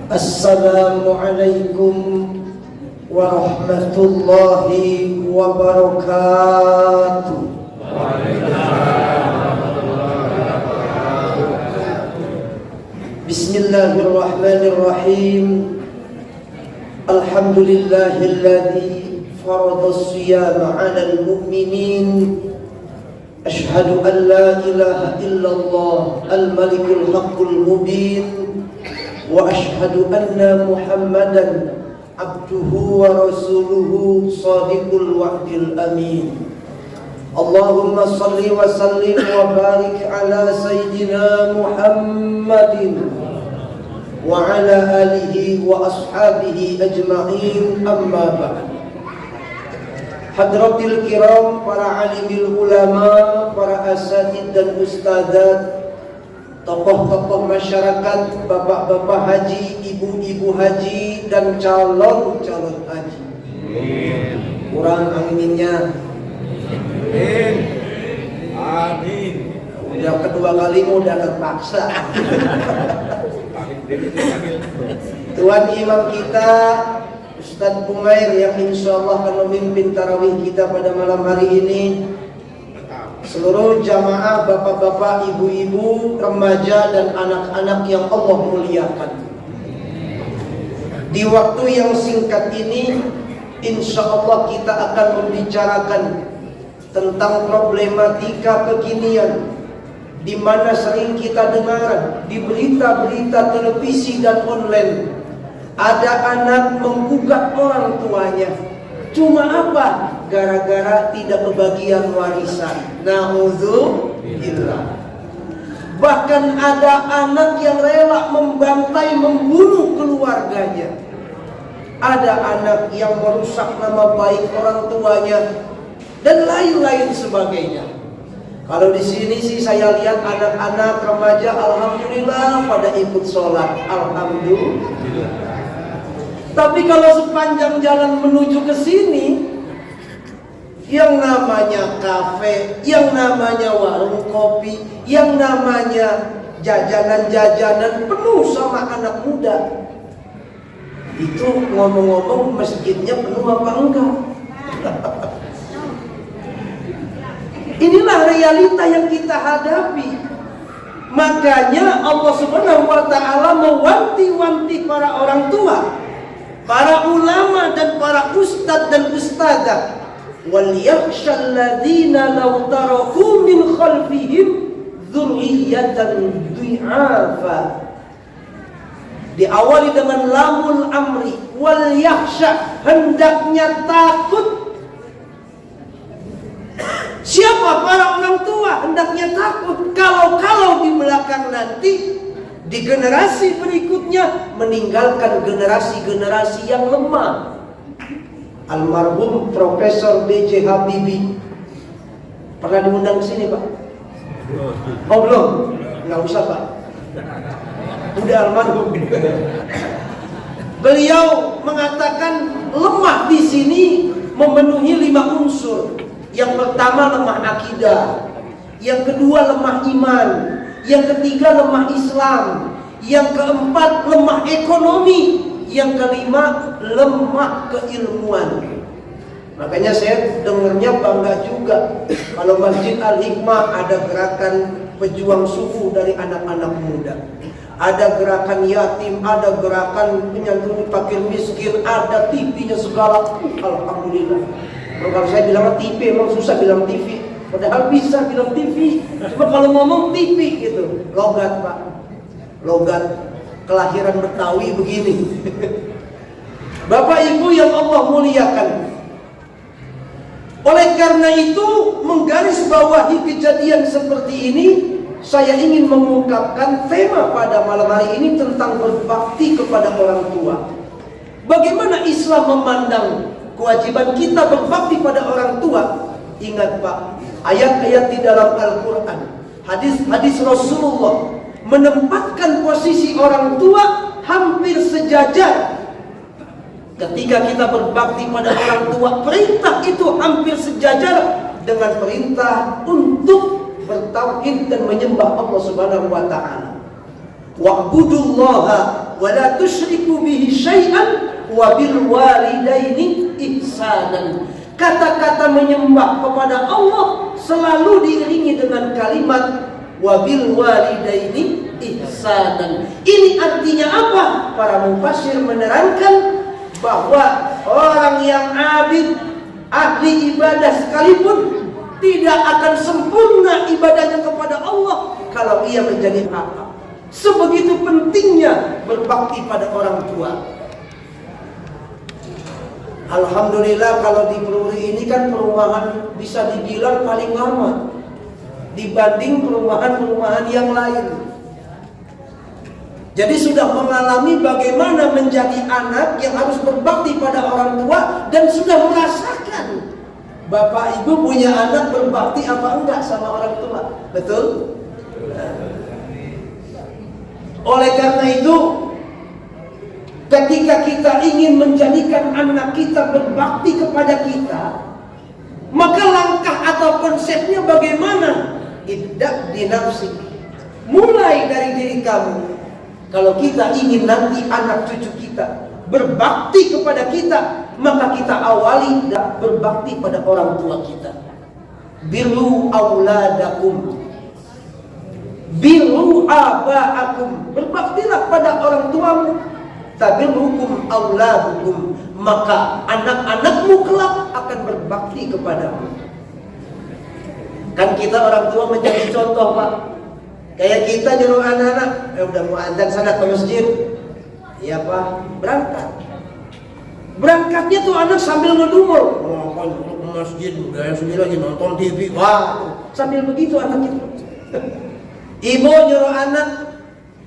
Assalamualaikum warahmatullahi wabarakatuh. Bismillahirrahmanirrahim. Alhamdulillahilladzi farada as-siyama 'alal mu'minin. Ashhadu an la ilaha illallah al-malikul haqqul mubin. Wa ashhadu anna Muhammadan abduhu wa rasuluhu shadiqul wa'dil amin. Allahumma salli wa sallim wa barik ala sayyidina Muhammadin wa ala alihi wa ashabihi ajma'in, amma ba'd. Hadratil kiram, para alimil ulama, para asatid dan ustadzat, tokoh-tokoh masyarakat, bapak-bapak haji, ibu-ibu haji, dan calon-calon haji. Kurang aminnya. Amin. Udah kedua kali udah terpaksa. Tuan imam kita Ustadz Bumair yang insya Allah akan memimpin tarawih kita pada malam hari ini. Seluruh jamaah, bapak-bapak, ibu-ibu, remaja dan anak-anak yang Allah muliakan. Di waktu yang singkat ini, insya Allah kita akan membicarakan tentang problematika kekinian, di mana sering kita dengar di berita-berita televisi dan online, ada anak menggugat orang tuanya. Cuma apa? Gara-gara tidak kebagian warisan. Na'udzubillah. Bahkan ada anak yang rela membantai, membunuh keluarganya. Ada anak yang merusak nama baik orang tuanya dan lain-lain sebagainya. Kalau di sini sih saya lihat anak-anak remaja, alhamdulillah pada ikut sholat, alhamdulillah. Tapi kalau sepanjang jalan menuju ke sini, yang namanya kafe, yang namanya warung kopi, yang namanya jajanan-jajanan penuh sama anak muda. Itu ngomong-ngomong masjidnya penuh apa enggak? Inilah realita yang kita hadapi. Makanya Allah Subhanahu wa taala mewanti-wanti para orang tua, para ulama dan para ustadz dan ustadzah, wal yakhshal ladzina law taraku min khalfihim dzurriyyatan dhi'afa. Diawali dengan lamul amri, wal yakhsha, hendaknya takut. Siapa? Para orang tua hendaknya takut kalau di belakang nanti, di generasi berikutnya meninggalkan generasi-generasi yang lemah. Almarhum Profesor B.J. Habibie pernah diundang ke sini, Pak? Oh belum? Nggak usah, Pak. Udah almarhum. Beliau mengatakan lemah di sini memenuhi 5 unsur. Yang pertama lemah akidah, yang kedua lemah iman, yang ketiga lemah Islam, yang keempat lemah ekonomi, yang kelima lemah keilmuan. Makanya saya dengarnya bangga juga kalau Masjid Al-Hikmah ada gerakan pejuang suku dari anak-anak muda, ada gerakan yatim, ada gerakan penyantuni fakir miskin, ada TV-nya segala. Alhamdulillah. Kalau saya bilang TV, emang susah bilang TV. Padahal bisa bilang TV, cuma kalau ngomong TV gitu. Logat, Pak. Logat kelahiran Betawi begini. Bapak Ibu yang Allah muliakan, oleh karena itu menggarisbawahi kejadian seperti ini, saya ingin mengungkapkan tema pada malam hari ini tentang berbakti kepada orang tua. Bagaimana Islam memandang kewajiban kita berbakti pada orang tua? Ingat, Pak, ayat-ayat di dalam Al-Quran, hadis-hadis Rasulullah menempatkan posisi orang tua hampir sejajar. Ketika kita berbakti pada orang tua, perintah itu hampir sejajar dengan perintah untuk bertauhid dan menyembah Allah Subhanahu wa taala. Wa'budullaha wa la tusyriku bihi syai'an wa bil walidaini ihsanan. Kata-kata menyembah kepada Allah selalu diiringi dengan kalimat wa bil walidaini ihsanan. Ini artinya apa? Para mufassir menerangkan bahwa orang yang abid, ahli ibadah sekalipun tidak akan sempurna ibadahnya kepada Allah kalau ia menjadi hamba. Sebegitu pentingnya berbakti pada orang tua. Alhamdulillah kalau di Peruri ini kan perumahan bisa dibilang paling lama dibanding perumahan-perumahan yang lain. Jadi sudah mengalami bagaimana menjadi anak yang harus berbakti pada orang tua dan sudah merasakan bapak ibu punya anak berbakti apa enggak sama orang tua. Betul? Oleh karena itu, ketika kita ingin menjadikan anak kita berbakti kepada kita, maka langkah atau konsepnya bagaimana? Ibda' bi nafsik. Mulai dari diri kamu. Kalau kita ingin nanti anak cucu kita berbakti kepada kita, maka kita awali berbakti pada orang tua kita. Birru auladakum, birru aba'akum. Berbaktilah pada orang tuamu. Tabirrukum auladukum, maka anak-anakmu kelak akan berbakti kepadamu. Kan kita orang tua menjadi contoh, Pak. Kayak kita nyuruh anak-anak, udah mau azan sana ke masjid, iya Pak, berangkat. Berangkatnya tuh anak sambil ngedumul, kan ke masjid, udah sendiri lagi nonton TV, wah, sambil begitu anak itu. Ibu nyuruh anak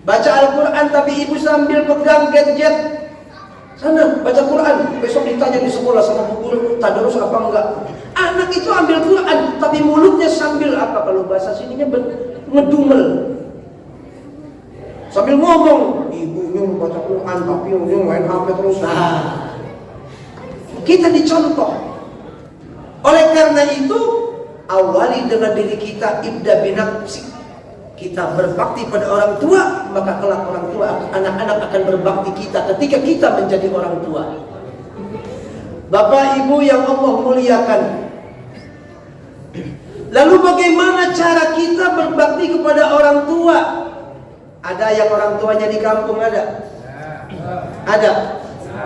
baca Al-Quran, tapi ibu sambil pegang gadget. Sana baca Quran, besok ditanya di sekolah sama bu guru, tadarus apa enggak. Anak itu ambil Quran, tapi mulutnya sambil apa, kalau bahasa sininya ngedumel. Sambil ngomong, ibunya baca Quran, tapi dia main HP terus. Nah, kita dicontoh. Oleh karena itu, awali dengan diri kita, ibda binafsik. Kita berbakti pada orang tua, maka kelak orang tua, anak-anak akan berbakti kita ketika kita menjadi orang tua. Bapak Ibu yang Allah muliakan, lalu bagaimana cara kita berbakti kepada orang tua? Ada yang orang tuanya di kampung, ada? Ada.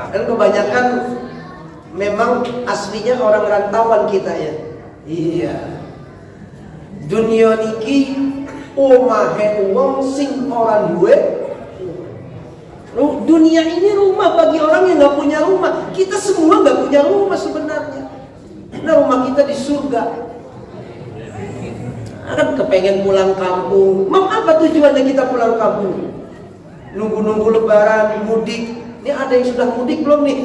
Dan kebanyakan memang aslinya orang rantauan kita ya. Iya. Dunia niki omahe wong sing orang duwe. Dunia ini rumah bagi orang yang nggak punya rumah. Kita semua nggak punya rumah sebenarnya. Nah, rumah kita di surga. Kan kepengen pulang kampung. Apa tujuannya kita pulang kampung? Nunggu-nunggu lebaran, mudik. Ini ada yang sudah mudik belum nih?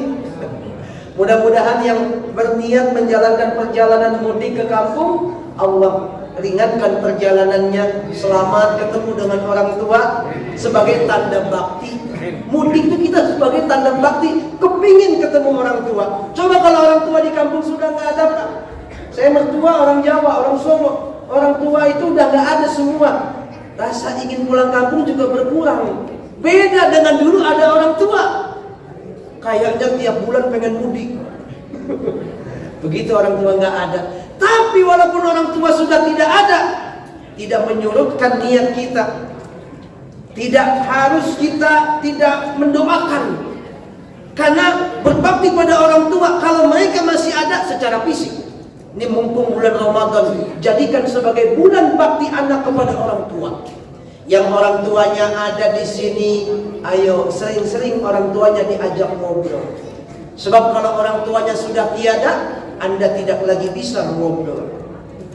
Mudah-mudahan yang berniat menjalankan perjalanan mudik ke kampung, Allah ringankan perjalanannya, selamat ketemu dengan orang tua sebagai tanda bakti. Mudik itu kita sebagai tanda bakti, kepingin ketemu orang tua. Coba kalau orang tua di kampung sudah nggak ada, Pak. Saya mertua orang Jawa, orang Solo, orang tua itu udah nggak ada semua. Rasa ingin pulang kampung juga berkurang. Beda dengan dulu ada orang tua, kayaknya tiap bulan pengen mudik. Begitu orang tua nggak ada. Tapi walaupun orang tua sudah tidak ada, tidak menyurutkan niat kita. Tidak harus kita tidak mendoakan. Karena berbakti pada orang tua, kalau mereka masih ada secara fisik. Ini mumpung bulan Ramadan, jadikan sebagai bulan bakti anak kepada orang tua. Yang orang tuanya ada di sini, ayo sering-sering orang tuanya diajak ngobrol. Sebab kalau orang tuanya sudah tiada, Anda tidak lagi bisa ngobrol.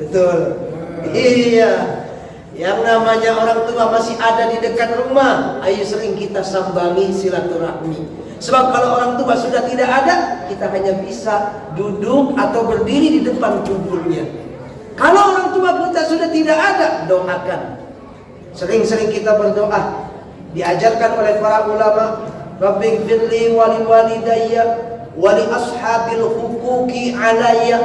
Betul? Iya. Yang namanya orang tua masih ada di dekat rumah, ayo sering kita sambangi silaturahmi. Sebab kalau orang tua sudah tidak ada, kita hanya bisa duduk atau berdiri di depan kuburnya. Kalau orang tua kita sudah tidak ada, doakan. Sering-sering kita berdoa. Diajarkan oleh para ulama, Rabbighfirli wali walidayya wali ashabil huquqi alayya.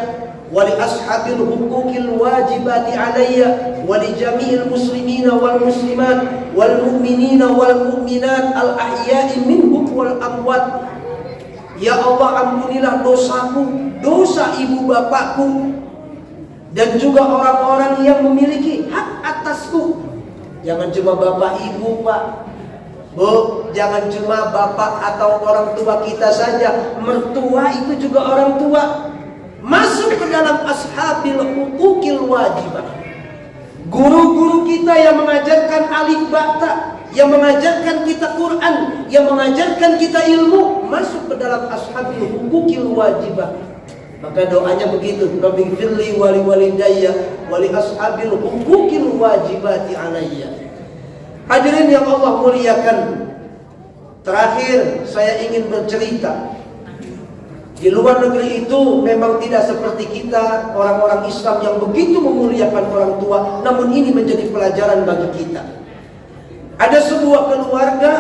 wa li ashabil huquqil wajibati alayya wa li jami'il muslimina wal muslimat wal mu'minina wal mu'minat al ahya'i minhum wal amwat. Ya Allah, ampunilah dosaku, dosa ibu bapakku, dan juga orang-orang yang memiliki hak atasku. Jangan cuma bapak ibu, Pak, Bu, jangan cuma bapak atau orang tua kita saja. Mertua itu juga orang tua. Masuk ke dalam ashabil huquqil wajibah. Guru-guru kita yang mengajarkan alif bata, yang mengajarkan kita Quran, yang mengajarkan kita ilmu, masuk ke dalam ashabil huquqil wajibah. Maka doanya begitu, Rabbi firli wali walidayya wali ashabil huquqil wajibati alayya. Hadirin yang Allah muliakan, terakhir saya ingin bercerita. Di luar negeri itu memang tidak seperti kita, orang-orang Islam yang begitu memuliakan orang tua. Namun ini menjadi pelajaran bagi kita. Ada sebuah keluarga,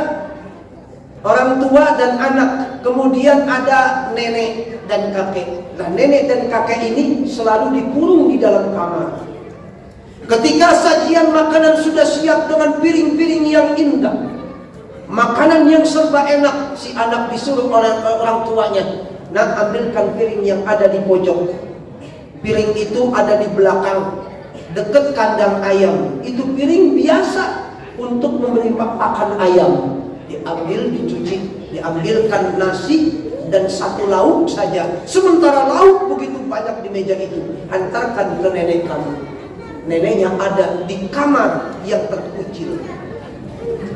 orang tua dan anak, kemudian ada nenek dan kakek. Nah, nenek dan kakek ini selalu dikurung di dalam kamar. Ketika sajian makanan sudah siap dengan piring-piring yang indah, makanan yang serba enak, si anak disuruh oleh orang tuanya, "Nak, ambilkan piring yang ada di pojok." Piring itu ada di belakang, dekat kandang ayam. Itu piring biasa untuk memberi pakan ayam. Diambil, dicuci, diambilkan nasi dan satu lauk saja. Sementara lauk begitu banyak di meja itu. Antarkan ke nenek kamu. Neneknya ada di kamar yang terkucil.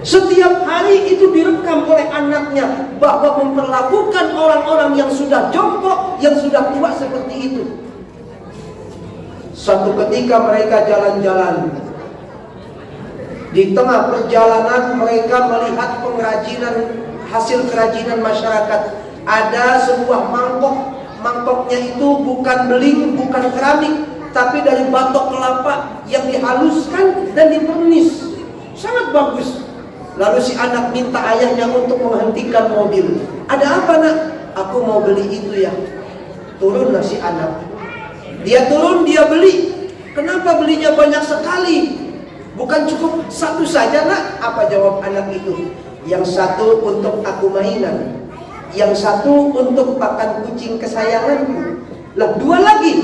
Setiap hari itu direkam oleh anaknya bahwa memperlakukan orang-orang yang sudah jongkok, yang sudah tua seperti itu. Suatu ketika mereka jalan-jalan. Di tengah perjalanan mereka melihat pengrajinan, hasil kerajinan masyarakat. Ada sebuah mangkok. Mangkoknya itu bukan beling, bukan keramik, tapi dari batok kelapa yang dihaluskan dan dipernis. Sangat bagus. Lalu si anak minta ayahnya untuk menghentikan mobil. "Ada apa, Nak?" "Aku mau beli itu ya." Turunlah si anak. Dia turun, dia beli. "Kenapa belinya banyak sekali? Bukan cukup satu saja, Nak?" Apa jawab anak itu? "Yang satu untuk aku mainan, yang satu untuk pakan kucing kesayanganku. Lah, dua lagi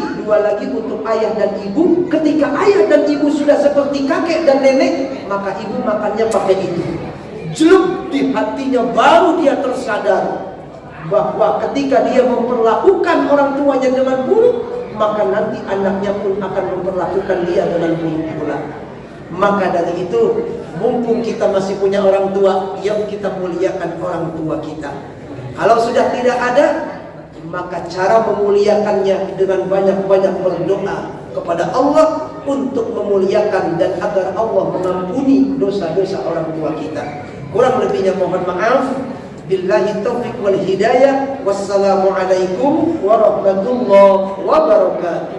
untuk ayah dan ibu. Ketika ayah dan ibu sudah seperti kakek dan nenek, maka ibu makannya pakai itu." Jelek di hatinya, baru dia tersadar bahwa ketika dia memperlakukan orang tuanya dengan buruk, maka nanti anaknya pun akan memperlakukan dia dengan buruk pula. Maka dari itu, mumpung kita masih punya orang tua, yuk kita muliakan orang tua kita. Kalau sudah tidak ada, maka cara memuliakannya dengan banyak-banyak berdoa kepada Allah untuk memuliakan dan agar Allah mengampuni dosa-dosa orang tua kita. Kurang lebihnya mohon maaf. Billahi taufiq wal hidayah. Wassalamualaikum warahmatullahi wabarakatuh.